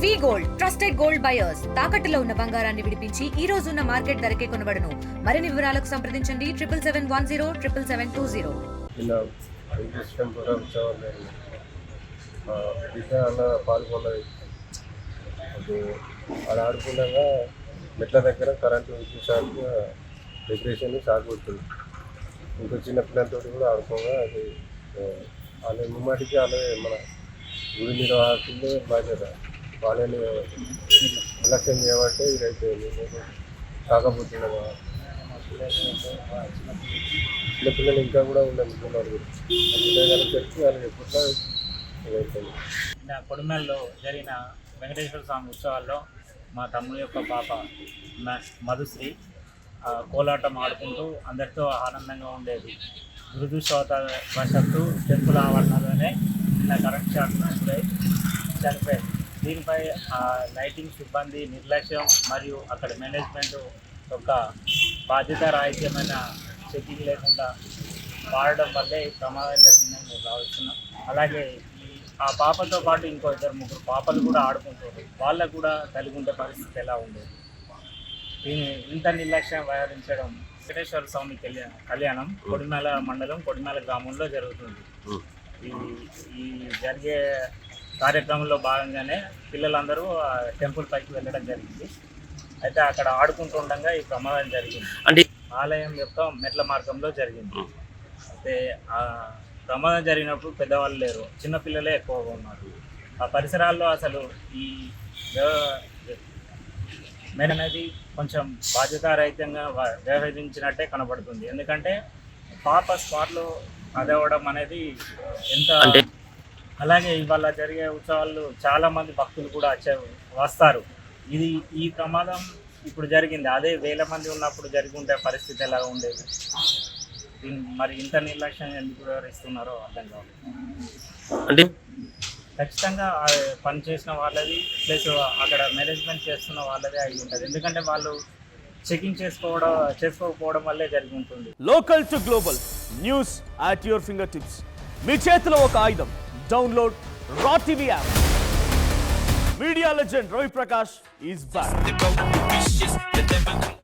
వి gold trusted gold buyers తాకట్టులో ఉన్న బంగారాన్ని విడిపించి ఈ రోజు ఉన్న మార్కెట్ ధరకే కొనబడును. మరిన్ని వివరాలకు సంప్రదించండి 7771077720. నిన్న టెంపుల్ అలా పాల్గొన్నది. అది అలా ఆడుకుండగా మెట్ల దగ్గర కరెంటు విద్యుత్ డెకరేషన్ షాక్ కొట్టింది. ఇంకో చిన్న పిల్లలతో కూడా ఆడుకోగా అది వాళ్ళ ముమ్మాటికి వాళ్ళే మన గుడి నిర్వాహకులే బాధ్యత. వాళ్ళని నిర్లక్ష్యం చేయమంటే ఇదైతే కాకపోతున్నాగా చిన్నపిల్లలు ఇంకా కూడా ఉన్నాయి. ముఖ్యమంత్రి పిల్లలు చెప్పి వాళ్ళకి ఎప్పుడు ఇదైతుంది. కొడుమల్లో జరిగిన వెంకటేశ్వర స్వామి ఉత్సవాల్లో మా తమ్ముడి యొక్క పాప మధుశ్రీ కోలాటం ఆడుకుంటూ అందరితో ఆనందంగా ఉండేది. దురదృష్టవశాత్తు టెంపుల్ ఆవరణలోనే నిన్న కరెంట్ షాక్ చనిపోయింది. దీనిపై లైటింగ్ సిబ్బంది నిర్లక్ష్యం మరియు అక్కడ మేనేజ్మెంట్ యొక్క బాధ్యతారాహిత్యమైన చెకింగ్ లేకుండా వాడడం వల్లే ఈ ప్రమాదం జరిగిందని మేము భావిస్తున్నాం. అలాగే ఆ పాపతో పాటు ఇంకో 2-3 పాపలు కూడా ఆడుకుంటారు. వాళ్ళకు కూడా కలిగి ఉండే పరిస్థితి ఎలా ఉండేది. దీన్ని ఇంత నిర్లక్ష్యం వ్యవహరించడం వెంకటేశ్వర స్వామి కళ్యాణం కొడిమేల మండలం కొడిమేల గ్రామంలో జరుగుతుంది. ఈ జరిగే కార్యక్రమంలో భాగంగానే పిల్లలందరూ టెంపుల్ పైకి వెళ్ళడం జరిగింది. అయితే అక్కడ ఆడుకుంటుండగా ఈ ప్రమాదం జరిగింది. అంటే ఆలయం యొక్క మెట్ల మార్గంలో జరిగింది. అయితే ఆ ప్రమాదం జరిగినప్పుడు పెద్దవాళ్ళు లేరు, చిన్నపిల్లలే ఎక్కువగా ఉన్నారు. ఆ పరిసరాల్లో అసలు ఈ మెయిన్ అనేది కొంచెం బాధ్యతారహితంగా వ్యవహరించినట్టే కనబడుతుంది. ఎందుకంటే పాప స్పాట్లో అదవడం అనేది ఎంత. అలాగే ఇవాళ జరిగే ఉత్సవాలు చాలామంది భక్తులు కూడా వస్తారు. ఈ ప్రమాదం ఇప్పుడు జరిగింది. అదే వేల మంది ఉన్నప్పుడు జరిగి ఉంటే పరిస్థితి ఎలా ఉండేది. మరి ఇంత నిర్లక్ష్యం ఎందుకు వ్యవహరిస్తున్నారో అర్థం కావాలి. అంటే ఖచ్చితంగా పని చేసిన వాళ్ళది ప్లస్ అక్కడ మేనేజ్మెంట్ చేస్తున్న వాళ్ళదే అయి ఉంటుంది. ఎందుకంటే వాళ్ళు చెకింగ్ చేసుకోకపోవడం వల్లే జరిగి ఉంటుంది. Local to global news at your fingertips. మీ చేతిలో ఒక ఆయుధం. Download Raw TV app. Media legend Ravi Prakash is back.